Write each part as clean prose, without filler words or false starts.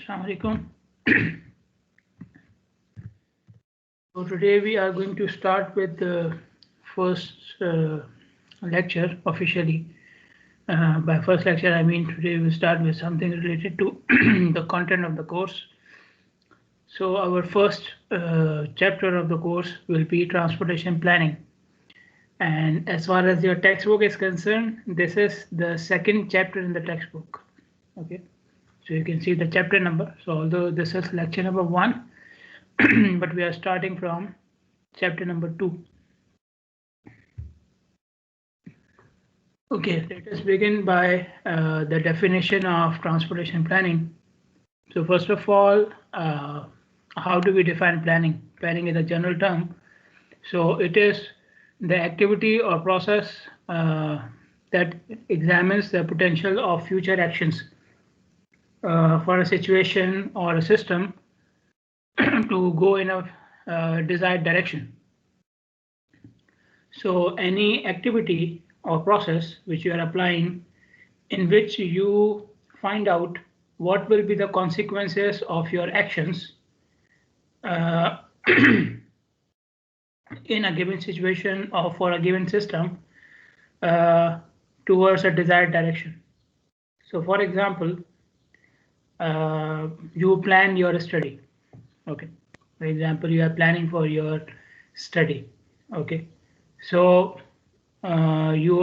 Assalamu alaikum. So today we are going to start with the first lecture officially. By first lecture, I mean today we start with something related to the content of the course. So our first chapter of the course will be transportation planning. And as far as your textbook is concerned, this is the second chapter in the textbook. Okay, so you can see the chapter number. So although this is lecture number 1, but we are starting from chapter number 2. Okay, let us begin by the definition of transportation planning. So first of all, how do we define planning? Planning is a general term. So it is the activity or process that examines the potential of future actions for a situation or a system to go in a desired direction. So any activity or process which you are applying in which you find out what will be the consequences of your actions in a given situation or for a given system towards a desired direction. So for example, you plan your study. Okay, for example, you are planning for your study. Okay, so you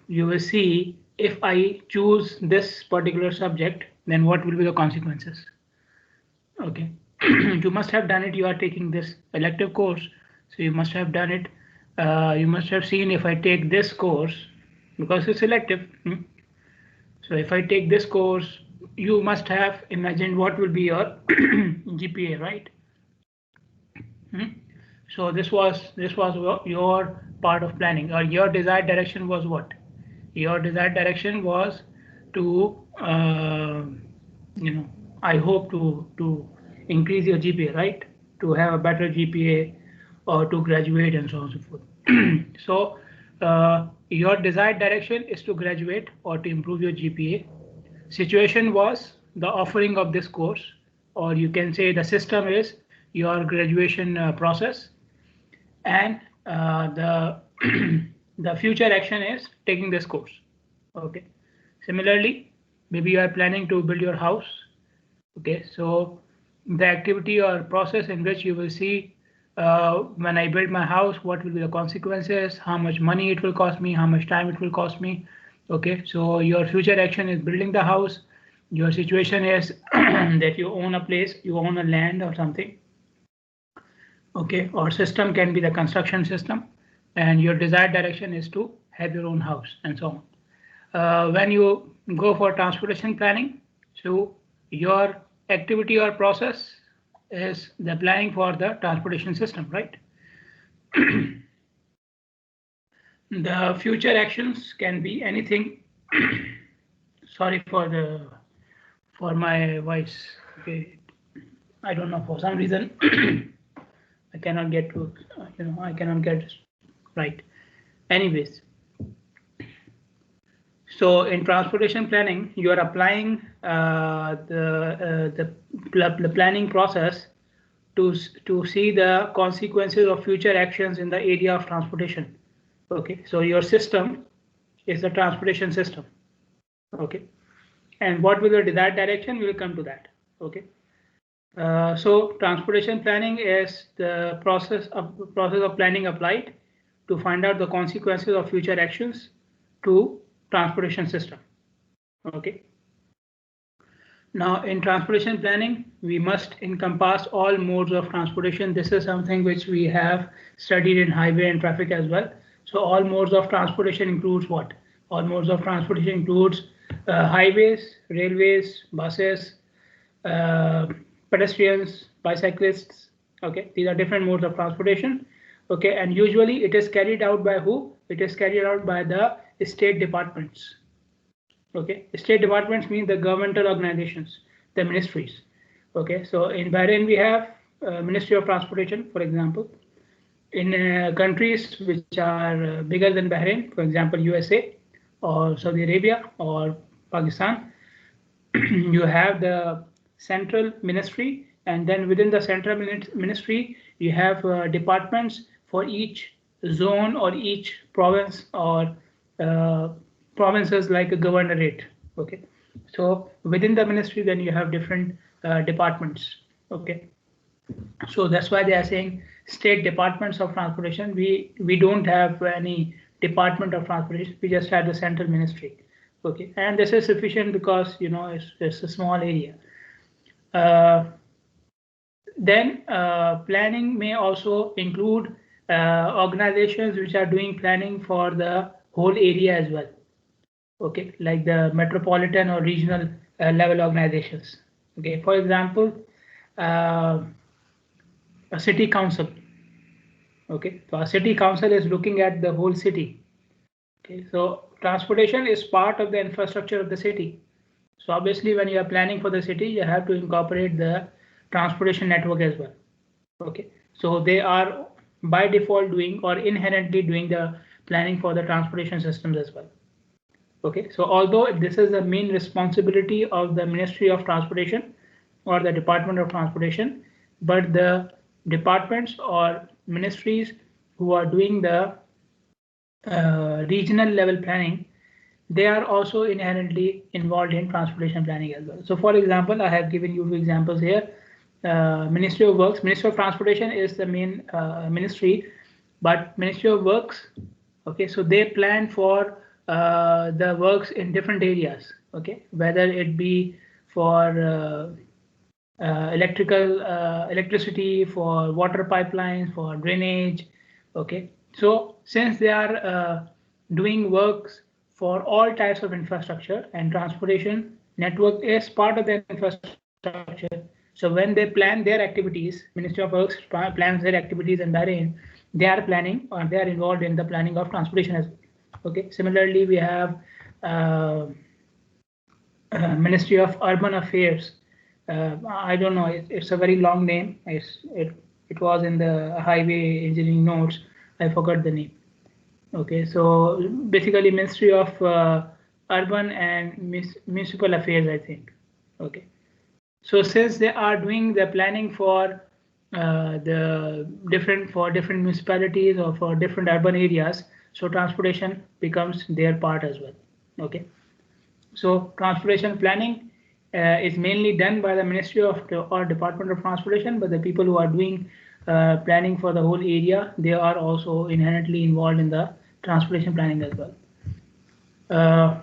will see, if I choose this particular subject, then what will be the consequences? Okay, you must have done it. You are taking this elective course, so you must have done it. You must have seen, if I take this course, because it's elective. So if I take this course, you must have imagined what will be your GPA, right? So this was your part of planning, or your desired direction was what? Your desired direction was to, I hope to increase your GPA, right? To have a better GPA or to graduate and so on and so forth. So your desired direction is to graduate or to improve your GPA. Situation was the offering of this course, or you can say the system is your graduation process, and the the future action is taking this course. Okay, similarly, maybe you are planning to build your house. Okay, so the activity or process in which you will see, when I build my house, what will be the consequences, how much money it will cost me, how much time it will cost me. Okay, so your future action is building the house. Your situation is that you own a place, you own a land or something. Okay, or system can be the construction system, and your desired direction is to have your own house and so on. When you go for transportation planning, so your activity or process is the planning for the transportation system, right? The future actions can be anything. Sorry for my voice. Okay, I don't know, for some reason I cannot get to, I cannot get right. Anyways, so in transportation planning, you are applying the planning process to see the consequences of future actions in the area of transportation. Okay, so your system is the transportation system. Okay, and what will the desired direction? We will come to that. Okay. So transportation planning is the process of planning applied to find out the consequences of future actions to transportation system. Okay. Now in transportation planning, we must encompass all modes of transportation. This is something which we have studied in highway and traffic as well. So all modes of transportation includes what? All modes of transportation includes highways, railways, buses, pedestrians, bicyclists. Okay, these are different modes of transportation. Okay, and usually it is carried out by who? It is carried out by the state departments. Okay, state departments mean the governmental organizations, the ministries. Okay, so in Bahrain we have Ministry of Transportation, for example. In countries which are bigger than Bahrain, for example USA or Saudi Arabia or Pakistan, you have the central ministry, and then within the central ministry, you have departments for each zone or each province or uh, provinces like a governorate. Okay, so within the ministry, then you have different departments. Okay, so that's why they are saying state departments of transportation. We don't have any department of transportation. We just have the central ministry. Okay, and this is sufficient because it's a small area. Uh, then planning may also include organizations which are doing planning for the whole area as well. Okay, like the metropolitan or regional level organizations. Okay, for example, uh, a city council. Okay, so a city council is looking at the whole city. Okay, so transportation is part of the infrastructure of the city. So obviously, when you are planning for the city, you have to incorporate the transportation network as well. Okay, so they are by default doing or inherently doing the planning for the transportation systems as well. Okay, so although this is the main responsibility of the Ministry of Transportation or the Department of Transportation, but the departments or ministries who are doing the regional level planning, they are also inherently involved in transportation planning as well. So for example, I have given you two examples here. Ministry of Works, Ministry of Transportation is the main ministry, but Ministry of Works, okay, so they plan for the works in different areas, okay, whether it be for electricity, for water pipelines, for drainage, okay. So since they are doing works for all types of infrastructure, and transportation network is part of the infrastructure, so when they plan their activities, Ministry of Works plans their activities, and therein they are planning or they are involved in the planning of transportation as well. Okay, similarly we have uh, Ministry of Urban Affairs. I don't know. It's a very long name. It was in the highway engineering notes. I forgot the name. Okay, so basically Ministry of Urban and Municipal Affairs, I think. Okay, so since they are doing the planning for different municipalities or for different urban areas, so transportation becomes their part as well. Okay. So transportation planning is mainly done by the Ministry of or Department of Transportation, but the people who are doing planning for the whole area, they are also inherently involved in the transportation planning as well. Uh,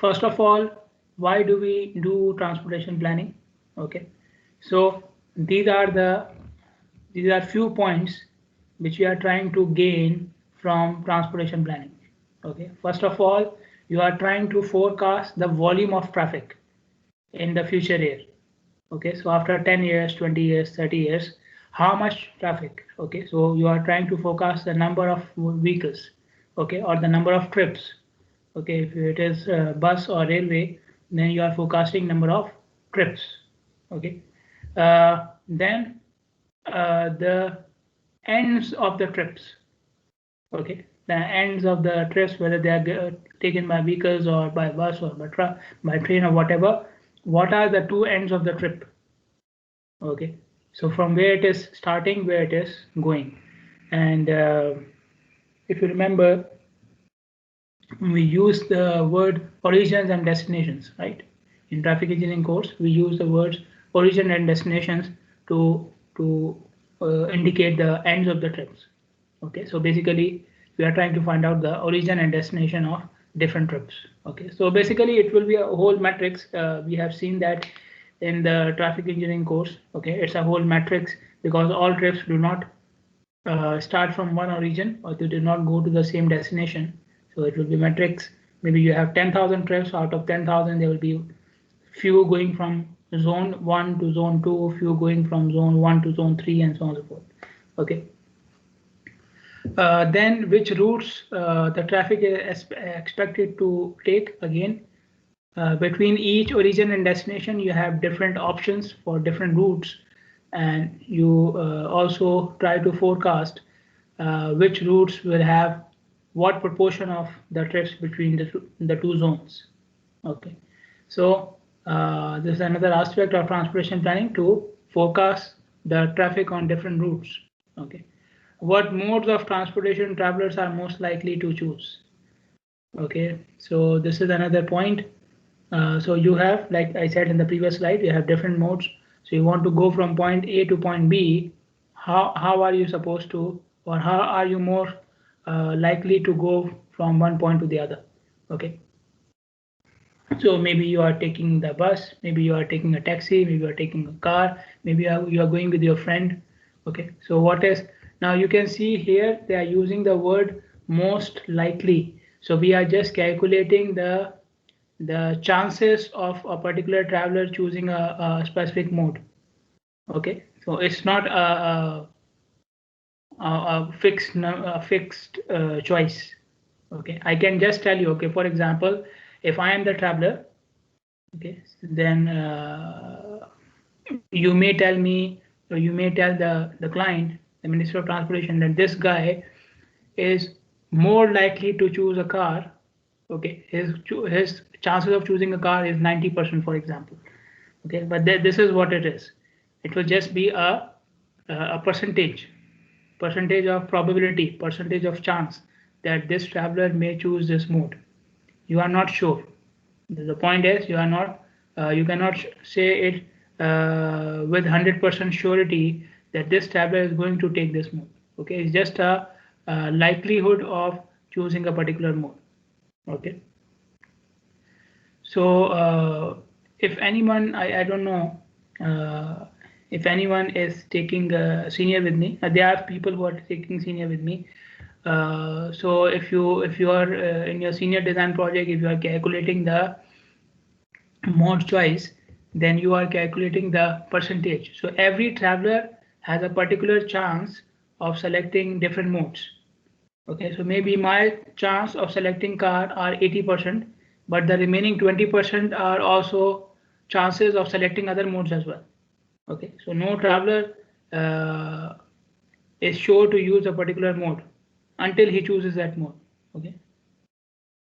First of all, why do we do transportation planning? Okay, so these are few points which we are trying to gain from transportation planning. Okay, first of all, you are trying to forecast the volume of traffic in the future year. Okay, so after 10 years, 20 years, 30 years, how much traffic? Okay, so you are trying to forecast the number of vehicles, okay, or the number of trips. Okay, if it is bus or railway, then you are forecasting number of trips. Okay, then the ends of the trips. Okay, the ends of the trips, whether they are taken by vehicles or by bus or by train or whatever. What are the two ends of the trip? Okay, so from where it is starting, where it is going, and if you remember, we use the word origins and destinations, right? In traffic engineering course, we use the words origin and destinations to indicate the ends of the trips. Okay, so basically we are trying to find out the origin and destination of different trips. Okay, so basically it will be a whole matrix. We have seen that in the traffic engineering course. Okay, it's a whole matrix because all trips do not start from one origin or they do not go to the same destination. So it will be matrix. Maybe you have 10,000 trips. Out of 10,000, there will be few going from zone 1 to zone 2, few going from zone 1 to zone 3, and so on and so forth. Okay. Then which routes the traffic is expected to take? Again, between each origin and destination, you have different options for different routes, and you also try to forecast which routes will have what proportion of the trips between the two zones. Okay, So this is another aspect of transportation planning, to forecast the traffic on different routes. Okay, what modes of transportation travelers are most likely to choose? Okay, so this is another point. So you have, like I said in the previous slide, you have different modes. So you want to go from point A to point B. How are you supposed to, or how are you more likely to go from one point to the other? Okay. So maybe you are taking the bus, maybe you are taking a taxi, maybe you are taking a car, maybe you are going with your friend. Okay, so what is, now you can see here they are using the word most likely. So we are just calculating the chances of a particular traveler choosing a specific mode. Okay, so it's not a fixed choice. Okay, I can just tell you, okay, for example, if I am the traveler, okay, then you may tell me, or you may tell the client, the Minister of Transportation, that this guy is more likely to choose a car. Okay, his chances of choosing a car is 90%, for example. Okay, but this is what it is. It will just be a percentage of probability, percentage of chance that this traveler may choose this mode. You are not sure. The point is, you are not, you cannot say it with 100% surety that this traveler is going to take this mode. Okay, it's just a likelihood of choosing a particular mode. Okay, so if anyone, I don't know if anyone is taking senior with me. There are people who are taking senior with me. So if you are in your senior design project, if you are calculating the mode choice, then you are calculating the percentage. So every traveler has a particular chance of selecting different modes. Okay, so maybe my chance of selecting car are 80%, but the remaining 20% are also chances of selecting other modes as well. Okay, so no traveler is sure to use a particular mode until he chooses that mode. Okay,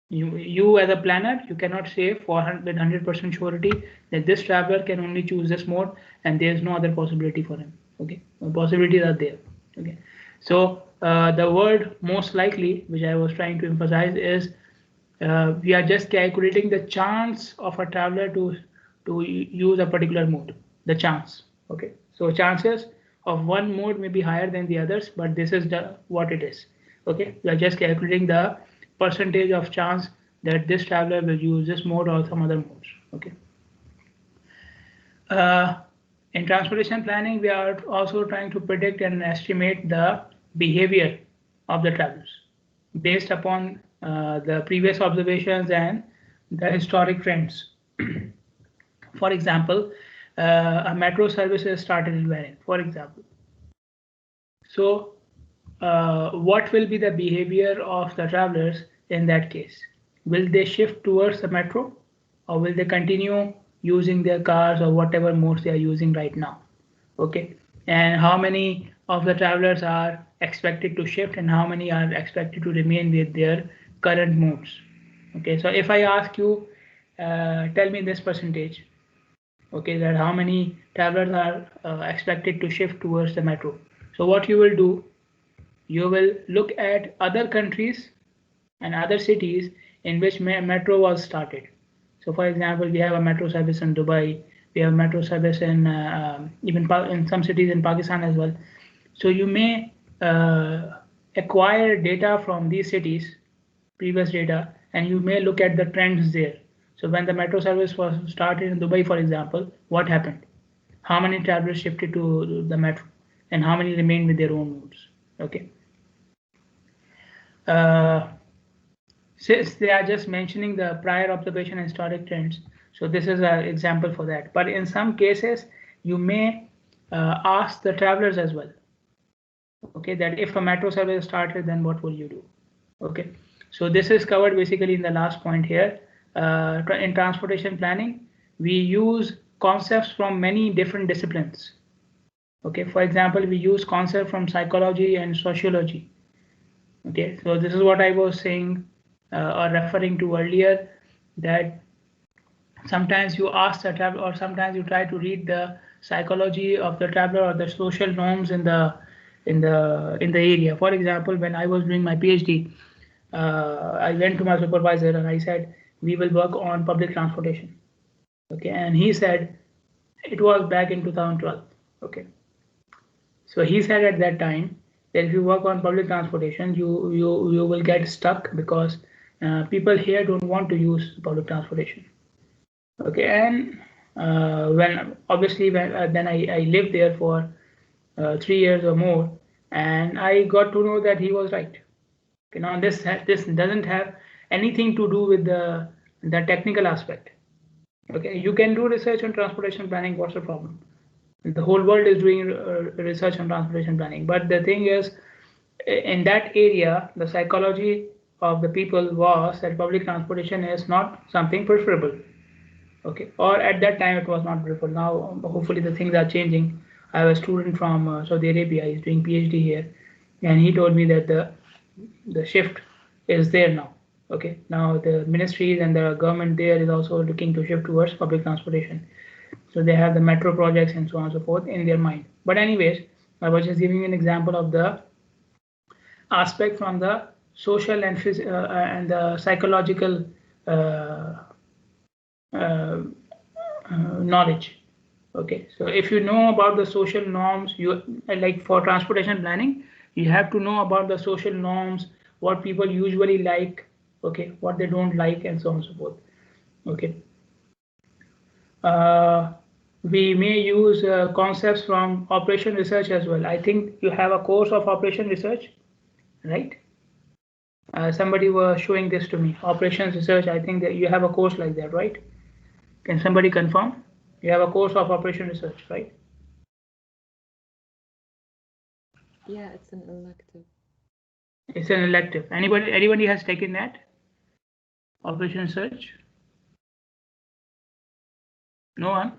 you as a planner, you cannot say with 100% surety that this traveler can only choose this mode and there is no other possibility for him. Okay, possibilities are there. Okay, so the word most likely, which I was trying to emphasize, is we are just calculating the chance of a traveler to use a particular mode, the chance. Okay, so chances of one mode may be higher than the others, but this is what it is. Okay, we are just calculating the percentage of chance that this traveler will use this mode or some other modes. Okay. In transportation planning, we are also trying to predict and estimate the behavior of the travelers based upon the previous observations and the historic trends. For example, a metro service is started in Bahrain, for example. So what will be the behavior of the travelers in that case? Will they shift towards the metro, or will they continue using their cars or whatever modes they are using right now? Okay, and how many of the travelers are expected to shift and how many are expected to remain with their current modes? Okay, so if I ask you, tell me this percentage, okay, that how many travelers are expected to shift towards the metro. So what you will do, you will look at other countries and other cities in which metro was started. So for example, we have a metro service in Dubai, we have a metro service in even in some cities in Pakistan as well. So you may acquire data from these cities, previous data, and you may look at the trends there. So when the metro service was started in Dubai, for example, what happened? How many travelers shifted to the metro and how many remained with their own modes? Okay. Since they are just mentioning the prior observation and historic trends, so this is an example for that. But in some cases, you may ask the travelers as well. Okay, that if a metro service started, then what will you do? Okay, so this is covered basically in the last point here. In transportation planning, we use concepts from many different disciplines. Okay, for example, we use concepts from psychology and sociology. Okay, so this is what I was saying or referring to earlier, that sometimes you ask the traveler, or sometimes you try to read the psychology of the traveler or the social norms in the area. For example, when I was doing my PhD, I went to my supervisor and I said, we will work on public transportation. Okay, and he said, it was back in 2012. Okay, so he said at that time that if you work on public transportation, you will get stuck because people here don't want to use public transportation. Okay, and when obviously then I lived there for 3 years or more, and I got to know that he was right. Okay, now this doesn't have anything to do with the technical aspect. Okay, you can do research on transportation planning. What's the problem? The whole world is doing research on transportation planning, but the thing is, in that area, the psychology of the people was that public transportation is not something preferable. Okay, or at that time it was not preferable. Now hopefully the things are changing. I have a student from Saudi Arabia. He's doing PhD here, and he told me that the shift is there now. Okay, now the ministries and the government there is also looking to shift towards public transportation. So they have the metro projects and so on and so forth in their mind. But anyways, I was just giving you an example of the aspect from the social and the psychological knowledge. Okay, so if you know about the social norms, you like for transportation planning, you have to know about the social norms, what people usually like, okay, what they don't like, and so on and so forth. Okay, we may use concepts from operation research as well. I think you have a course of operation research, right? Somebody was showing this to me. Operations research. I think that you have a course like that, right? Can somebody confirm? You have a course of operation research, right? Yeah, it's an elective. It's an elective. Anybody has taken that? Operation research? No one?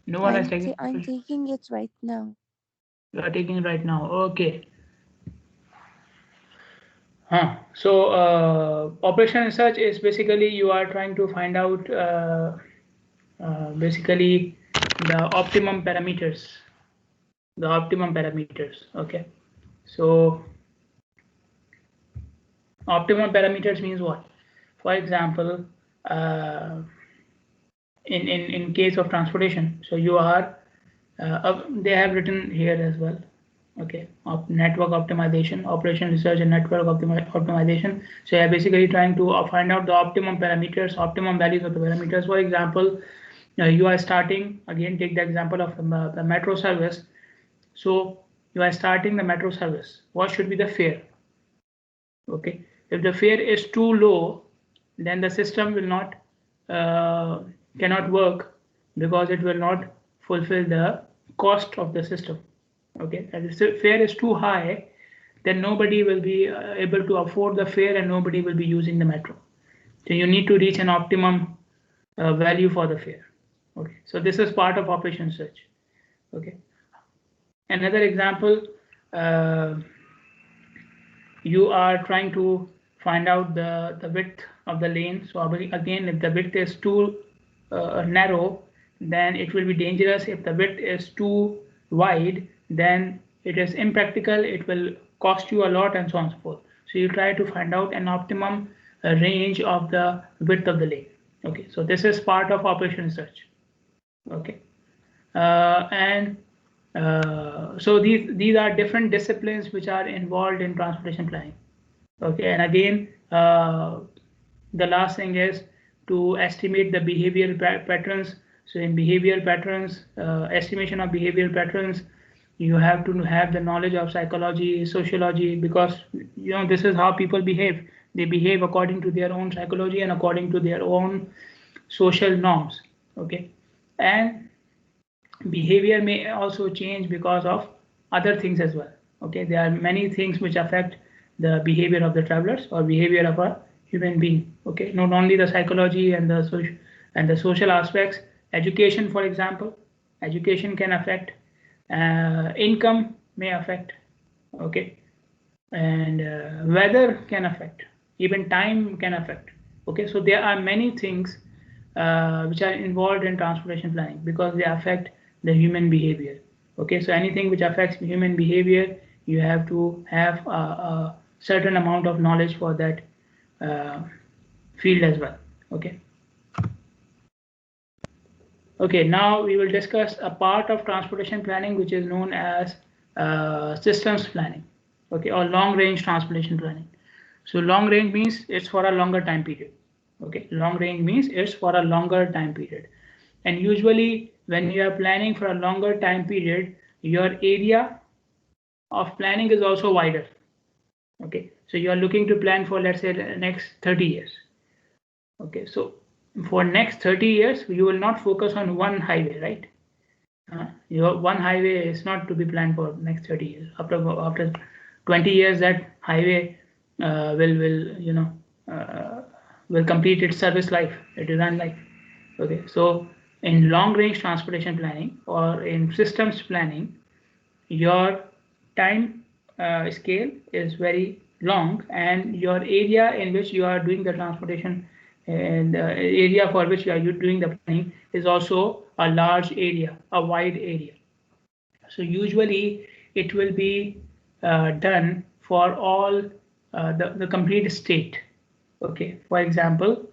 No one has taken. I'm taking it right now. You are taking it right now. Okay. So operation research is basically you are trying to find out basically the optimum parameters. The optimum parameters. Okay. So optimum parameters means what? For example, in case of transportation, so you are they have written here as well. Okay, network optimization, operation research and network optimization. So you're basically trying to find out the optimum parameters, optimum values of the parameters. For example, you are starting, again take the example of the metro service. So you are starting the metro service. What should be the fare? Okay, if the fare is too low, then the system will not cannot work because it will not fulfill the cost of the system. Okay, and if the fare is too high, then nobody will be able to afford the fare and nobody will be using the metro. So you need to reach an optimum value for the fare. Okay, so this is part of operation search. Okay, another example, you are trying to find out the width of the lane. So again, if the width is too narrow, then it will be dangerous. If the width is too wide, then it is impractical, it will cost you a lot, and so on and so forth. So you try to find out an optimum range of the width of the lane. Okay, so this is part of operation research. Okay, so these are different disciplines which are involved in transportation planning. Okay, and again, the last thing is to estimate the behavioral patterns. So in behavioral patterns, estimation of behavioral patterns, you have to have the knowledge of psychology, sociology, because this is how people behave. They behave according to their own psychology and according to their own social norms. Okay, and behavior may also change because of other things as well. Okay, there are many things which affect the behavior of the travelers or behavior of a human being. Okay, not only the psychology and the social aspects. Education, for example, education can affect, income may affect. Okay, and weather can affect. even time can affect. Okay, so there are many things which are involved in transportation planning because they affect the human behavior. Okay, so anything which affects human behavior, you have to have a certain amount of knowledge for that field as well. Okay. Okay, now we will discuss a part of transportation planning which is known as systems planning, okay, or long range transportation planning. So long range means it's for a longer time period. Okay, long range means it's for a longer time period. And usually when you are planning for a longer time period, your area of planning is also wider. Okay, so you are looking to plan for, let's say, the next 30 years. Okay, so for next 30 years, you will not focus on one highway, right? Your one highway is not to be planned for next 30 years. After 20 years, that highway will complete its service life, its design life. Okay, so in long range transportation planning or in systems planning, your time scale is very long, and your area in which you are doing the transportation and area for which you are doing the planning is also a large area, a wide area. So usually it will be done for all the complete state. Okay, for example,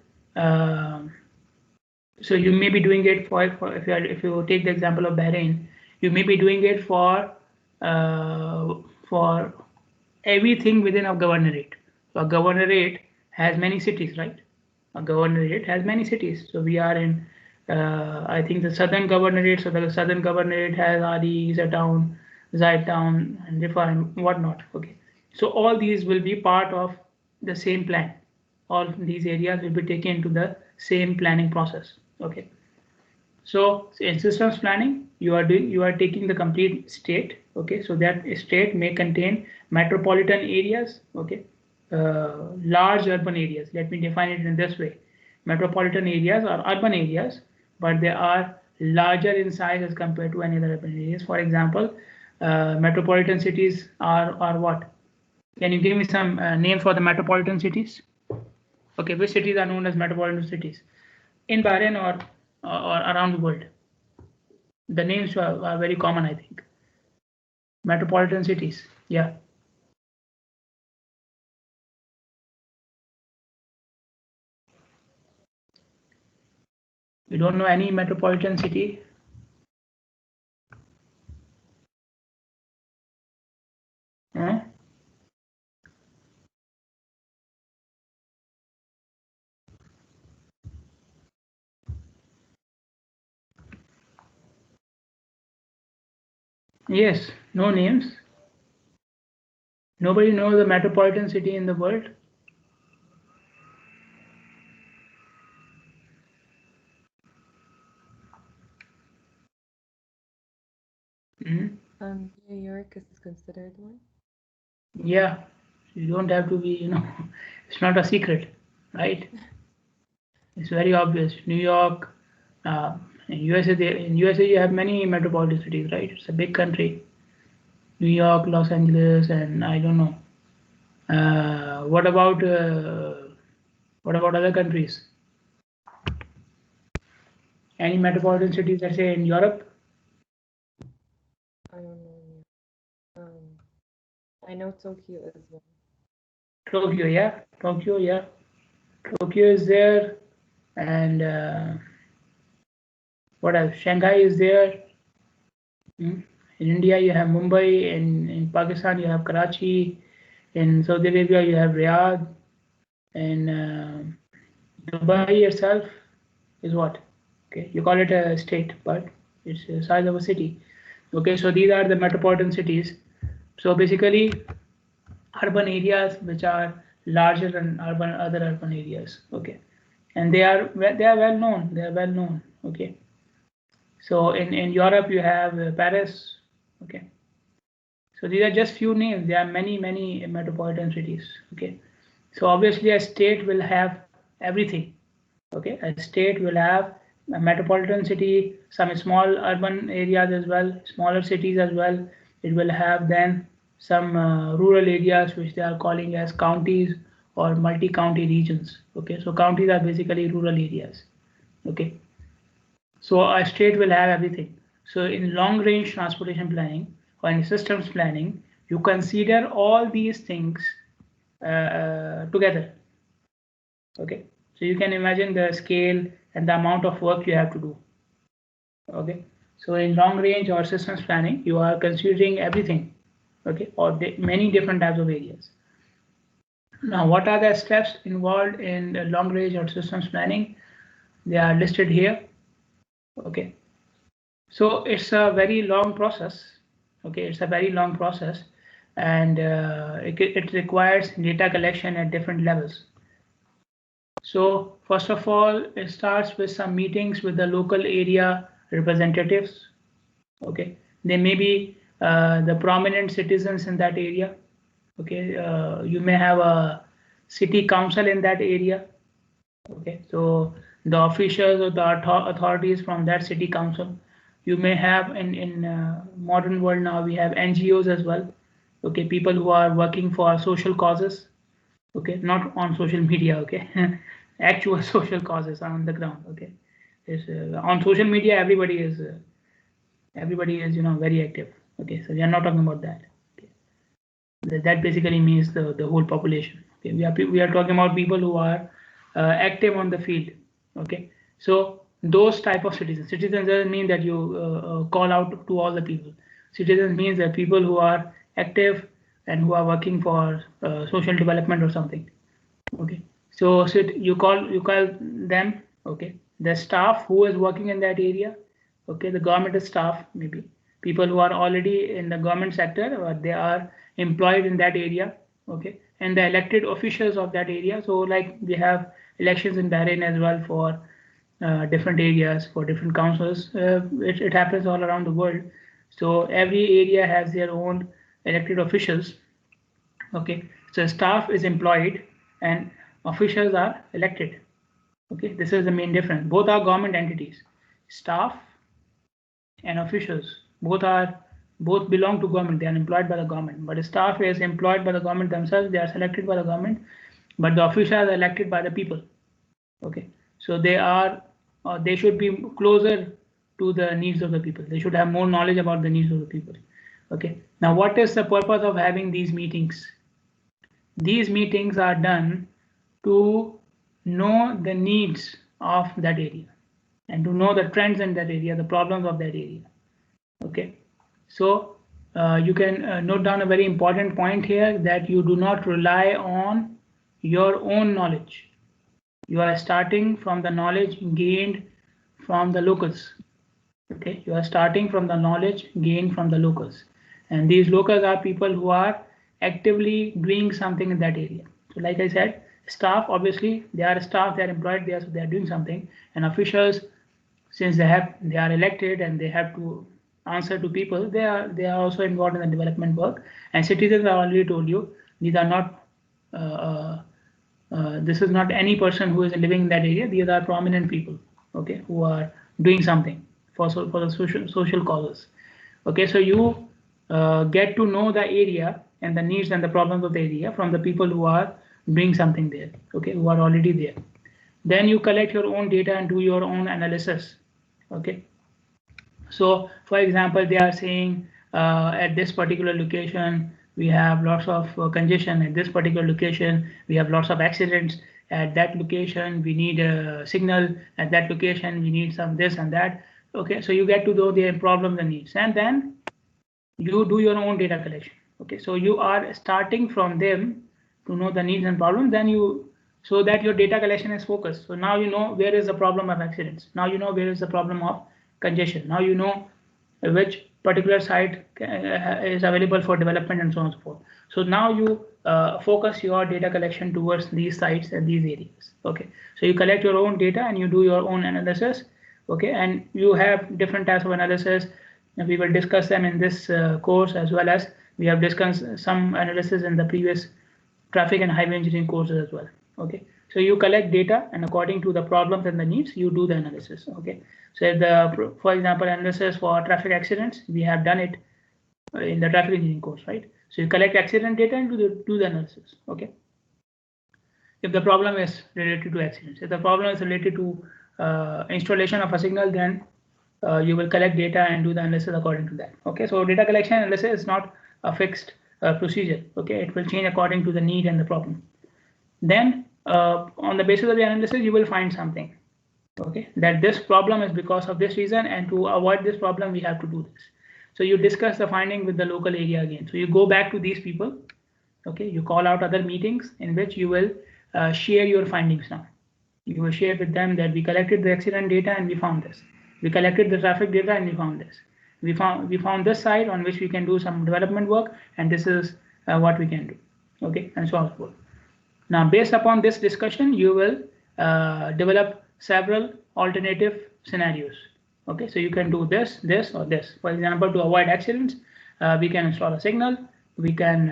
so you may be doing it for if you take the example of Bahrain, you may be doing it for everything within a governorate. So a governorate has many cities, right? A governorate has many cities. So we are in, I think, the southern governorate. So the southern governorate has Adi, Town, Zaid Town, and Rifa and whatnot. Okay. So all these will be part of the same plan. All these areas will be taken into the same planning process. Okay. So in systems planning, you are taking the complete state. Okay, so that state may contain metropolitan areas. Okay, large urban areas. Let me define it in this way: metropolitan areas are urban areas, but they are larger in size as compared to any other urban areas. For example, metropolitan cities are what? Can you give me some names for the metropolitan cities? Okay, which cities are known as metropolitan cities in Bahrain or around the world? The names are very common, I think. Metropolitan cities, yeah. You don't know any metropolitan city? Huh? Yes, no names. Nobody knows the metropolitan city in the world. New York is considered one. Yeah, you don't have to be, it's not a secret, right? It's very obvious. New York, in USA you have many metropolitan cities, right? It's a big country. New York, Los Angeles, and I don't know. What about other countries? Any metropolitan cities, let's say in Europe? I don't know. I know Tokyo is one. Tokyo, yeah. Tokyo is there, and what else? Shanghai is there. In India, you have Mumbai. In Pakistan, you have Karachi. In Saudi Arabia, you have Riyadh. And Dubai itself is what? Okay, you call it a state, but it's the size of a city. Okay, so these are the metropolitan cities. So basically, urban areas which are larger than other urban areas. Okay, and they are well known. They are well known. Okay, so in Europe you have Paris. Okay, so these are just few names. There are many metropolitan cities. Okay, so obviously a state will have everything. Okay, a state will have a metropolitan city, some small urban areas as well, smaller cities as well. It will have then some rural areas which they are calling as counties or multi-county regions. Okay, so counties are basically rural areas. Okay, so a state will have everything. So in long-range transportation planning or in systems planning, you consider all these things together. Okay, so you can imagine the scale and the amount of work you have to do. Okay, so in long range or systems planning, you are considering everything. Okay, or many different types of areas. Now, what are the steps involved in long range or systems planning? They are listed here. Okay, so it's a very long process. Okay, it's a very long process, and it requires data collection at different levels. So first of all, it starts with some meetings with the local area representatives. Okay, they may be the prominent citizens in that area. Okay, you may have a city council in that area. Okay, so the officials or the authorities from that city council. You may have in modern world now we have NGOs as well. Okay, people who are working for social causes. Okay, not on social media. Okay, actual social causes on the ground. Okay, on social media everybody is very active. Okay, so we are not talking about that. Okay. That basically means the whole population. Okay, we are talking about people who are active on the field. Okay, so those type of citizens doesn't mean that you call out to all the people. Citizens means that people who are active and who are working for social development or something. Okay, so you call them. Okay, the staff who is working in that area. Okay, the government staff, maybe people who are already in the government sector or they are employed in that area. Okay, and the elected officials of that area. So like we have elections in Bahrain as well for different areas, for different councils. It happens all around the world. So every area has their own elected officials. Okay, so staff is employed and officials are elected. Okay, this is the main difference. Both are government entities. Staff and officials both belong to government. They are employed by the government, but staff is employed by the government themselves. They are selected by the government, but the officials are elected by the people. Okay, so they should be closer to the needs of the people. They should have more knowledge about the needs of the people. Okay, now what is the purpose of having these meetings? These meetings are done to know the needs of that area and to know the trends in that area, the problems of that area. Okay, so you can note down a very important point here, that you do not rely on your own knowledge. You are starting from the knowledge gained from the locals. Okay, you are starting from the knowledge gained from the locals, and these locals are people who are actively doing something in that area. So like I said, staff, obviously they are staff, they are employed there, so they are doing something. And officials, since they are elected and they have to answer to people, they are also involved in the development work. And citizens, I already told you, these are not this is not any person who is living in that area. These are prominent people, okay, who are doing something for the social causes. Okay, so you get to know the area and the needs and the problems of the area from the people who are doing something there. Okay, who are already there. Then you collect your own data and do your own analysis. Okay, so for example, they are saying at this particular location we have lots of congestion. At this particular location we have lots of accidents. At that location we need a signal. At that location we need some this and that. Okay, so you get to know their problems and needs, and then you do your own data collection. Okay, so you are starting from them to know the needs and problems, then so that your data collection is focused. So now you know where is the problem of accidents. Now you know where is the problem of congestion. Now you know which particular site is available for development and so on and so forth. So now you focus your data collection towards these sites and these areas. Okay, so you collect your own data and you do your own analysis. Okay, and you have different types of analysis, and we will discuss them in this course, as well as we have discussed some analysis in the previous traffic and highway engineering courses as well. Okay, so you collect data, and according to the problems and the needs, you do the analysis. Okay, so for example, analysis for traffic accidents, we have done it in the traffic engineering course, right? So you collect accident data and do the analysis. Okay, if the problem is related to accidents. If the problem is related to installation of a signal, then you will collect data and do the analysis according to that. Okay, so data collection analysis is not a fixed procedure. Okay, it will change according to the need and the problem. Then on the basis of the analysis, you will find something. Okay, that this problem is because of this reason, and to avoid this problem, we have to do this. So you discuss the finding with the local area again. So you go back to these people. Okay, you call out other meetings in which you will share your findings now. You will share with them that we collected the accident data and we found this. We collected the traffic data and we found this. We found this site on which we can do some development work, and this is what we can do. Okay, and so on and so forth. Now, based upon this discussion, you will develop several alternative scenarios. Okay, so you can do this, this, or this. For example, to avoid accidents, we can install a signal. We can,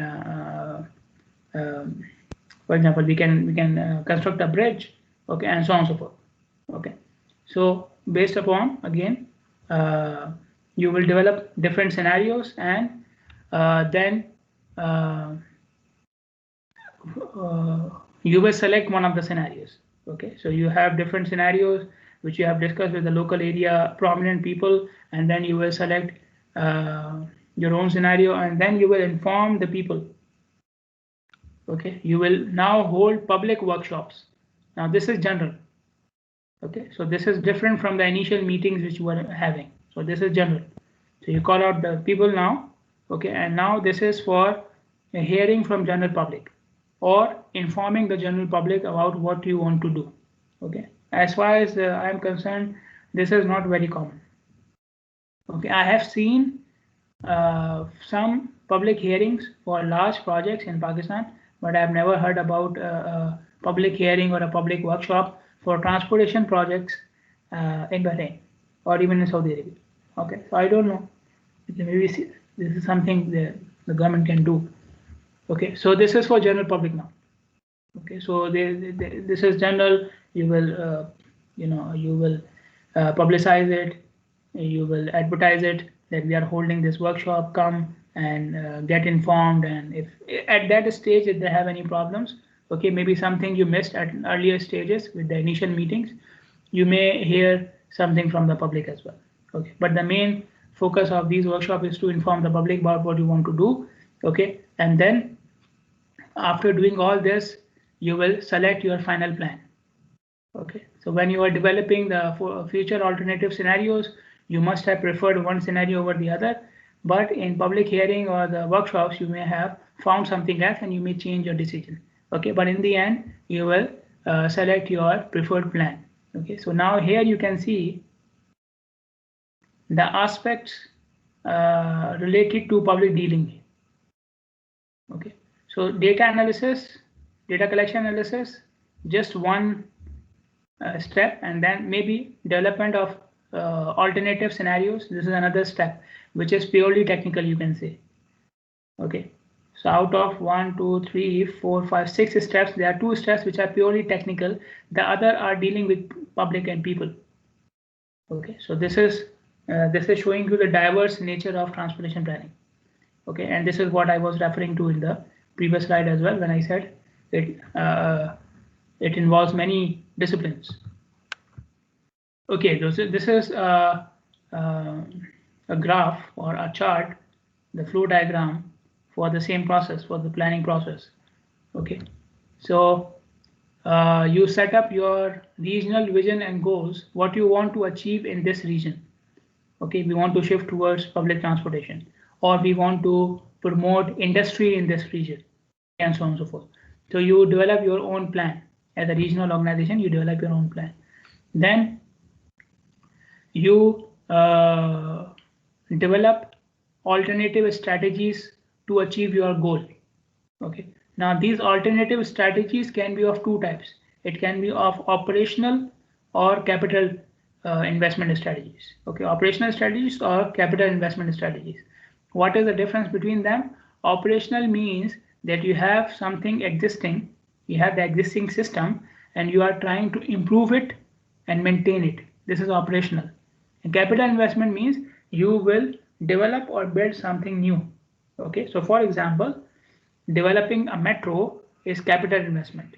for example, we can construct a bridge. Okay, and so on and so forth. Okay, so based upon, again, you will develop different scenarios, and then you will select one of the scenarios. Okay, so you have different scenarios which you have discussed with the local area prominent people, and then you will select your own scenario, and then you will inform the people. Okay, you will now hold public workshops. Now this is general. Okay, so this is different from the initial meetings which you were having. So this is general. So you call out the people now. Okay, and now this is for a hearing from general public, or informing the general public about what you want to do. Okay, as far as I am concerned, this is not very common. Okay, I have seen some public hearings for large projects in Pakistan, but I have never heard about a public hearing or a public workshop for transportation projects in Bahrain or even in Saudi Arabia. Okay, so I don't know. Maybe this is something the government can do. Okay, so this is for general public now. Okay, so this is general. You will, you will publicize it. You will advertise it that we are holding this workshop. Come and get informed. And if at that stage, if they have any problems, okay, maybe something you missed at earlier stages with the initial meetings, you may hear something from the public as well. Okay, but the main focus of these workshops is to inform the public about what you want to do. Okay, and then after doing all this, you will select your final plan. Okay, so when you are developing the future alternative scenarios, you must have preferred one scenario over the other. But in public hearing or the workshops, you may have found something else and you may change your decision. Okay, but in the end, you will select your preferred plan. Okay, so now here you can see the aspects related to public dealing. Okay, so data analysis, data collection analysis, just one step, and then maybe development of alternative scenarios. This is another step, which is purely technical, you can say. Okay, so out of 1, 2, 3, 4, 5, 6 steps, there are 2 steps which are purely technical. The other are dealing with public and people. Okay, so this is showing you the diverse nature of transportation planning. Okay, and this is what I was referring to in the previous slide as well when I said it involves many disciplines. Okay, this is a graph or a chart, the flow diagram for the same process, for the planning process. Okay, so you set up your regional vision and goals, what you want to achieve in this region. Okay, we want to shift towards public transportation, or we want to promote industry in this region, and so on and so forth. So you develop your own plan. As a regional organization, you develop your own plan. Then you develop alternative strategies to achieve your goal. Okay, now these alternative strategies can be of 2 types. It can be of operational or capital investment strategies. Okay, operational strategies or capital investment strategies. What is the difference between them? Operational means that you have something existing, you have the existing system, and you are trying to improve it and maintain it. This is operational. And capital investment means you will develop or build something new. Okay, so for example, developing a metro is capital investment.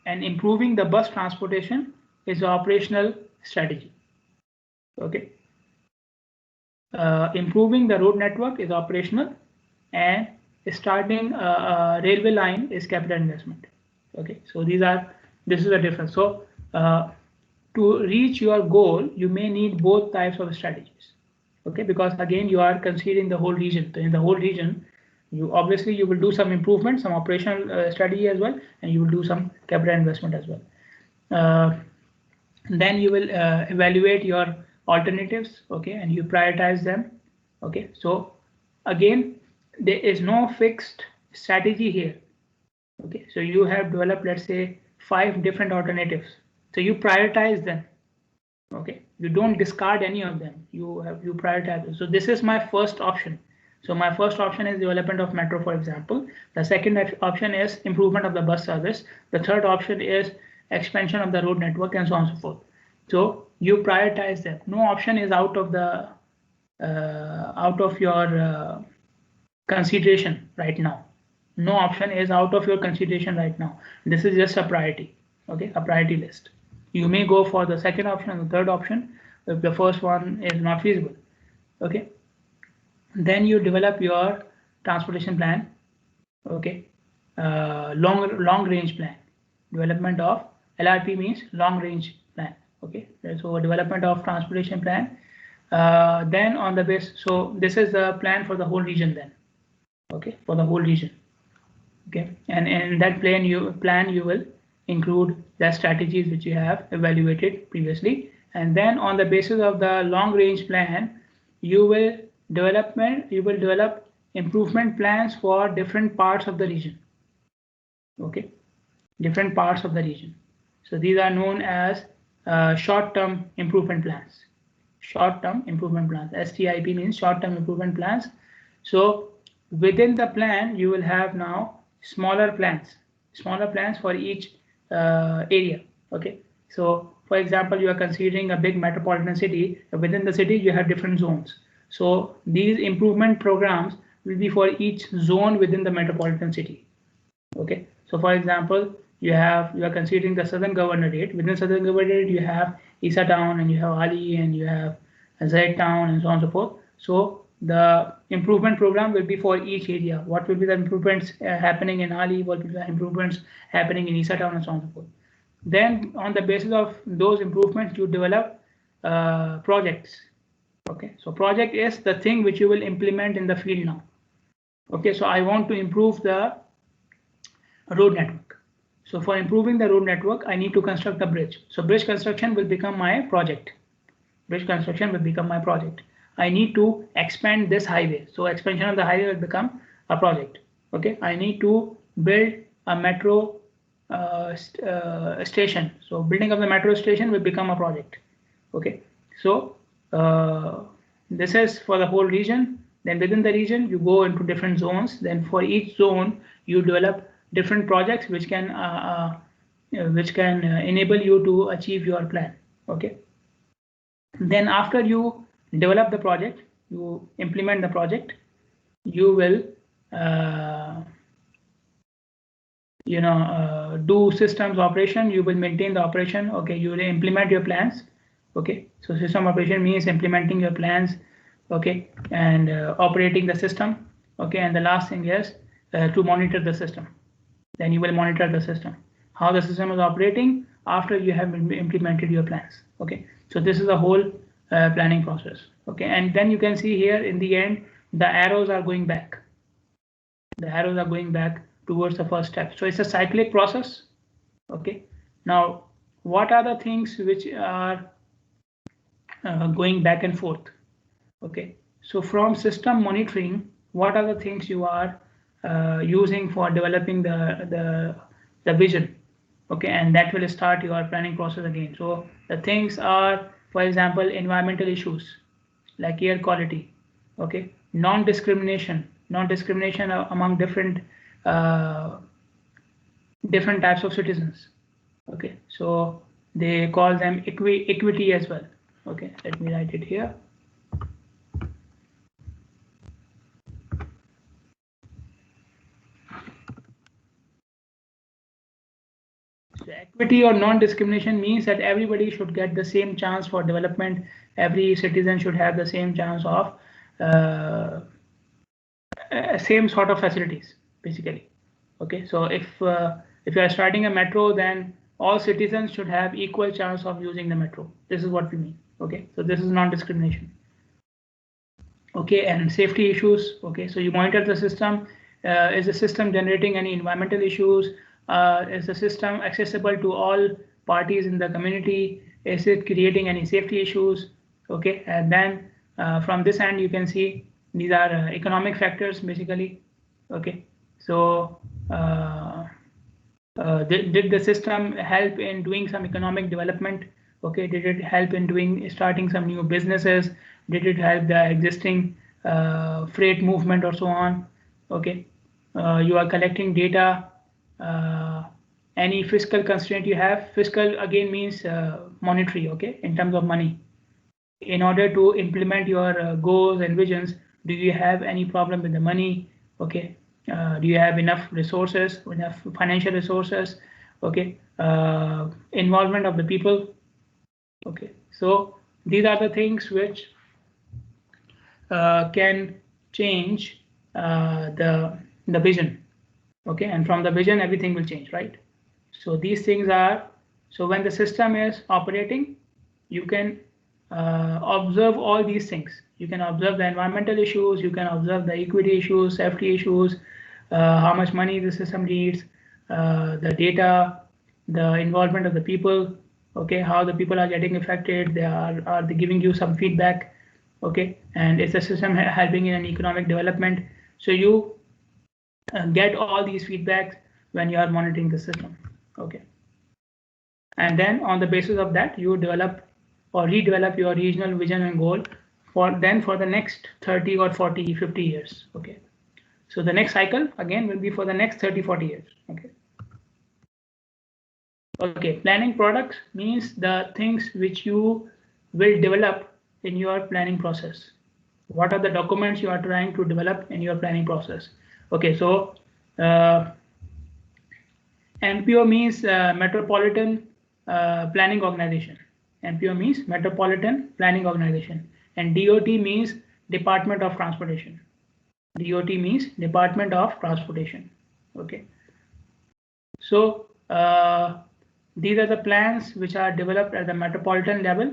and improving the bus transportation is the operational strategy. Okay. Improving the road network is operational, and starting a railway line is capital investment. Okay, so this is the difference. So to reach your goal, you may need both types of strategies. Okay, because again, you are considering the whole region. So in the whole region, you obviously will do some improvement, some operational strategy as well, and you will do some capital investment as well. Then you will evaluate your alternatives, okay, and you prioritize them. Okay, so again, there is no fixed strategy here. Okay, so you have developed, let's say, 5 different alternatives, so you prioritize them. Okay, you don't discard any of them, you prioritize them. So this is my first option. So my first option is development of metro, for example. The second option is improvement of the bus service. The third option is expansion of the road network, and so on and so forth. So you prioritize them. No option is out of your consideration right now. No option is out of your consideration right now. This is just a priority. Okay, a priority list. You may go for the second option and the third option if the first one is not feasible. Okay. Then you develop your transportation plan. Okay. Long range plan. Development of LRP means long range plan. Okay. So development of transportation plan. Then on the base, so this is the plan for the whole region then. Okay, for the whole region. Okay, and in that plan you will include the strategies which you have evaluated previously, and then on the basis of the long range plan, you will develop improvement plans for different parts of the region. Okay, different parts of the region. So these are known as short-term improvement plans. Short-term improvement plans. STIP means short-term improvement plans. So within the plan, you will have now smaller plans for each area. Okay, so for example, you are considering a big metropolitan city. Within the city, you have different zones. So these improvement programs will be for each zone within the metropolitan city. Okay, so for example, you are considering the Southern Governorate. Within Southern Governorate, you have Isa Town, and you have Ali, and you have Zaid Town, and so on and so forth. So the improvement program will be for each area. What will be the improvements happening in Ali? What will be the improvements happening in Isa Town, and so on and so forth. Then on the basis of those improvements, you develop projects. Okay, so project is the thing which you will implement in the field now. Okay, so I want to improve the road network. So for improving the road network, I need to construct a bridge. So bridge construction will become my project. Bridge construction will become my project. I need to expand this highway. So expansion of the highway will become a project. Okay, I need to build a metro station. So building of the metro station will become a project. Okay, so this is for the whole region. Then within the region, you go into different zones. Then for each zone, you develop different projects which can enable you to achieve your plan. Okay. Then after you develop the project, you implement the project, you will do systems operation, you will maintain the operation. Okay, you will implement your plans. Okay, so system operation means implementing your plans. Okay, and operating the system. Okay, and the last thing is to monitor the system. Then you will monitor the system, how the system is operating after you have implemented your plans. Okay, so this is the whole planning process. Okay, and then you can see here in the end, the arrows are going back. The arrows are going back towards the first step. So it's a cyclic process. Okay, now what are the things which are going back and forth? Okay, so from system monitoring, what are the things you are using for developing the vision? Okay, and that will start your planning process again. So the things are, for example, environmental issues like air quality. Okay, non-discrimination among different types of citizens. Okay, so they call them equity as well. Okay, let me write it here. So equity or non-discrimination means that everybody should get the same chance for development. Every citizen should have the same chance of same sort of facilities, basically. Okay, so if you are starting a metro, then all citizens should have equal chance of using the metro. This is what we mean. Okay, so this is non-discrimination. Okay, and safety issues. Okay, so you monitor the system. Is the system generating any environmental issues? Is the system accessible to all parties in the community? Is it creating any safety issues? Okay, and then from this end you can see these are economic factors basically. Okay, so did the system help in doing some economic development? Okay, did it help in starting some new businesses? Did it help the existing freight movement or so on? Okay, you are collecting data. Any fiscal constraint you have, fiscal again means monetary, okay, in terms of money. In order to implement your goals and visions, do you have any problem with the money? Okay, do you have enough resources, enough financial resources? Okay, involvement of the people. Okay, so these are the things which can change the vision. Okay, and from the vision everything will change, right? So these things are, so when the system is operating, you can observe all these things. You can observe the environmental issues, you can observe the equity issues, safety issues, how much money the system needs, the data, the involvement of the people. Okay, how the people are getting affected, are they giving you some feedback? Okay, and is the system helping in an economic development? So you get all these feedbacks when you are monitoring the system. Okay, and then on the basis of that you develop or redevelop your regional vision and goal for the next 30 or 40 50 years. Okay, so the next cycle again will be for the next 30-40 years. Okay. Okay, planning products means the things which you will develop in your planning process. What are the documents you are trying to develop in your planning process? Okay, so MPO means Metropolitan Planning Organization. MPO means Metropolitan Planning Organization, and DOT means Department of Transportation. DOT means Department of Transportation. Okay, so these are the plans which are developed at the metropolitan level,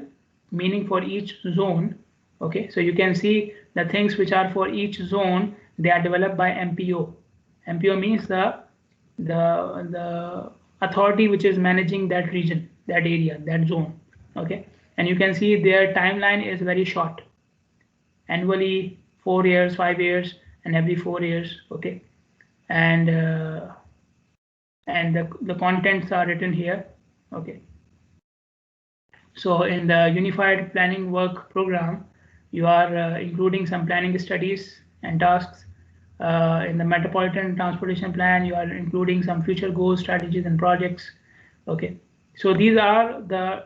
meaning for each zone. Okay, so you can see the things which are for each zone, they are developed by MPO. MPO means the authority which is managing that region, that area, that zone. Okay, and you can see their timeline is very short. Annually, 4 years, 5 years, and every 4 years. Okay, and the contents are written here. Okay, so in the Unified Planning Work Program, you are including some planning studies and tasks. In the Metropolitan Transportation Plan, you are including some future goals, strategies, and projects. Okay, so these are the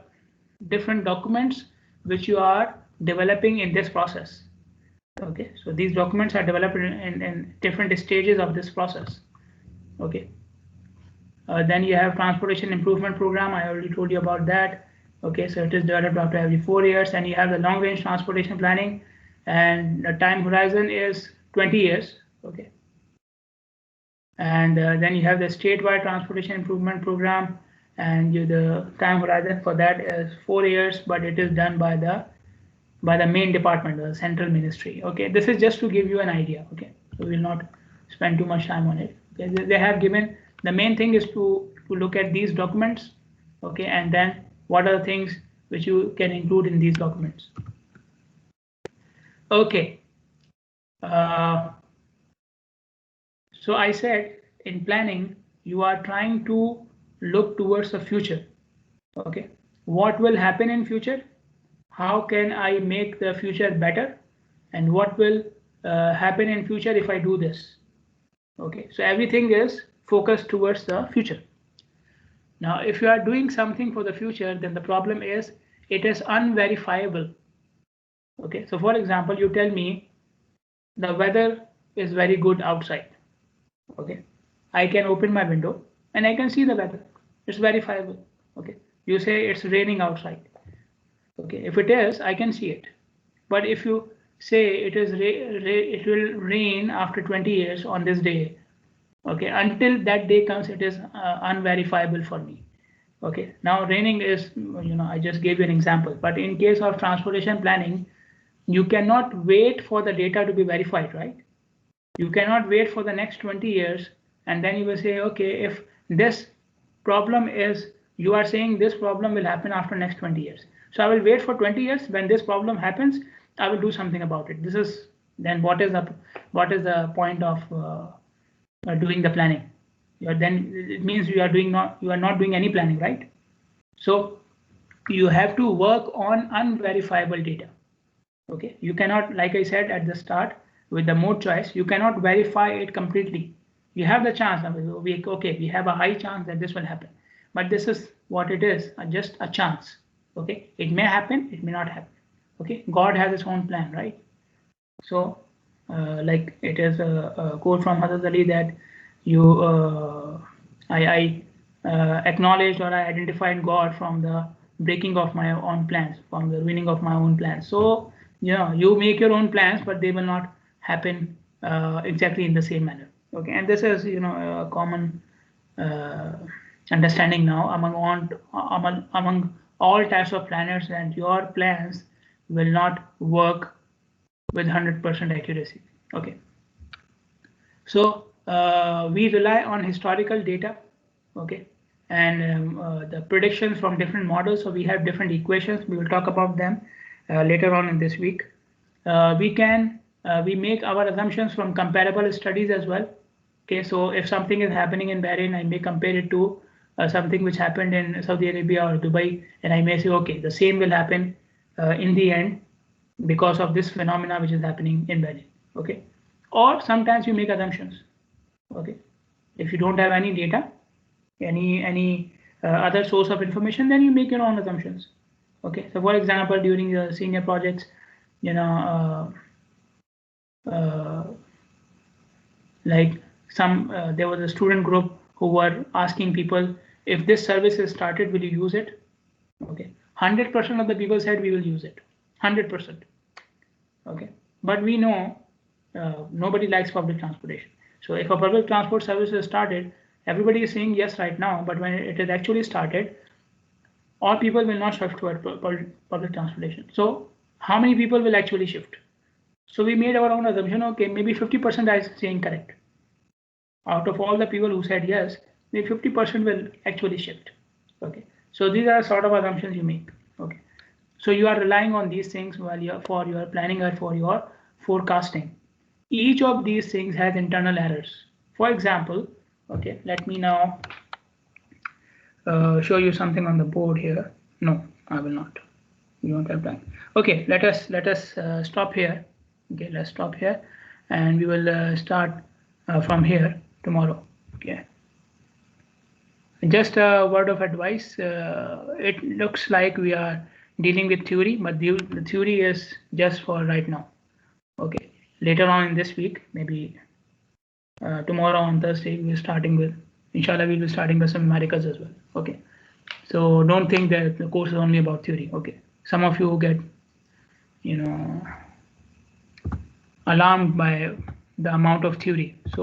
different documents which you are developing in this process. Okay, so these documents are developed in different stages of this process. Okay, then you have Transportation Improvement Program. I already told you about that. Okay, so it is developed after every 4 years, and you have the Long Range Transportation Planning, and the time horizon is 20 years. Okay, and then you have the Statewide Transportation Improvement Program, and the time horizon for that is 4 years, but it is done by the main department, the central ministry. Okay, this is just to give you an idea. Okay, so we will not spend too much time on it. Okay, they have given, the main thing is to look at these documents. Okay, and then what are the things which you can include in these documents. Okay, so I said in planning you are trying to look towards the future. Okay, what will happen in future? How can I make the future better? And what will happen in future if I do this? Okay, so everything is focused towards the future. Now, if you are doing something for the future, then the problem is it is unverifiable. Okay, so for example, you tell me the weather is very good outside. Okay, I can open my window and I can see the weather. It's verifiable. Okay, you say it's raining outside. Okay, if it is, I can see it. But if you say it will rain after 20 years on this day, okay, until that day comes, it is unverifiable for me. Okay, now raining is, I just gave you an example, but in case of transportation planning, you cannot wait for the data to be verified, right? You cannot wait for the next 20 years and then you will say, okay, if this problem is, you are saying this problem will happen after next 20 years. So I will wait for 20 years. When this problem happens, I will do something about it. This is then what is the point of doing the planning? Then it means you are not doing any planning, right? So you have to work on unverifiable data. Okay, you cannot, like I said at the start, with the mode choice, you cannot verify it completely. You have the chance, we have a high chance that this will happen, but this is what it is, just a chance. Okay, it may happen, it may not happen. Okay, God has his own plan, right? So like it is a quote from Hazrat Ali that I acknowledged or I identified God from the breaking of my own plans, from the ruining of my own plans. So you make your own plans, but they will not happen exactly in the same manner. Okay, and this is a common understanding now among all types of planners, and your plans will not work with 100% accuracy. Okay, so we rely on historical data. Okay, and the predictions from different models. So we have different equations. We will talk about them later on in this week. We make our assumptions from comparable studies as well. Okay, so if something is happening in Bahrain, I may compare it to something which happened in Saudi Arabia or Dubai, and I may say, okay, the same will happen in the end because of this phenomena which is happening in Bahrain. Okay, or sometimes you make assumptions. Okay, if you don't have any data, any other source of information, then you make your own assumptions. Okay, so for example, during the senior projects, like there was a student group who were asking people, if this service is started, will you use it? Okay, 100% of the people said we will use it, 100%. Okay, but we know nobody likes public transportation. So if a public transport service is started, everybody is saying yes right now, but when it is actually started, all people will not shift toward public transportation. So how many people will actually shift? So we made our own assumption, okay, maybe 50% is saying correct. Out of all the people who said yes, maybe 50% will actually shift. Okay, so these are sort of assumptions you make. Okay, so you are relying on these things for your planning or for your forecasting. Each of these things has internal errors. For example, okay, let me now show you something on the board here. No, I will not. We don't have time. Okay, let us stop here. Okay, let's stop here, and we will start from here tomorrow. Okay. Just a word of advice. It looks like we are dealing with theory, but the theory is just for right now. Okay. Later on in this week, maybe tomorrow on Thursday, we're starting with, inshallah, we'll be starting with some Americas as well. Okay. So don't think that the course is only about theory. Okay. Some of you get, alarmed by the amount of theory. So